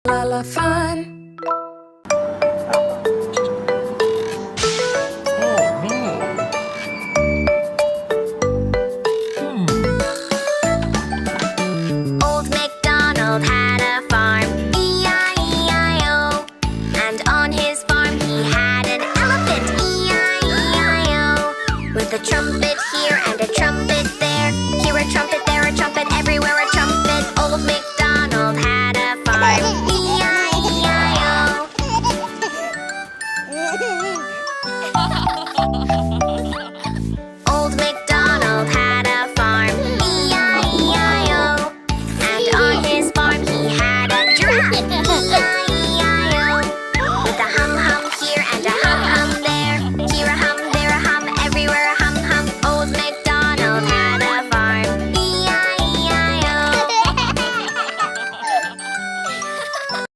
La la fun. Oh no. Old MacDonald had a farm, E-I-E-I-O. And on his farm he had an elephant, E-I-E-I-O. With a trumpet here and a trumpet there, here a trumpet, there a trumpet, everywhere a trumpet. Old MacDonald had a farm, E-I-E-I-O. Old MacDonald had a farm, E-I-E-I-O. And on his farm he had a giraffe, E-I-E-I-O.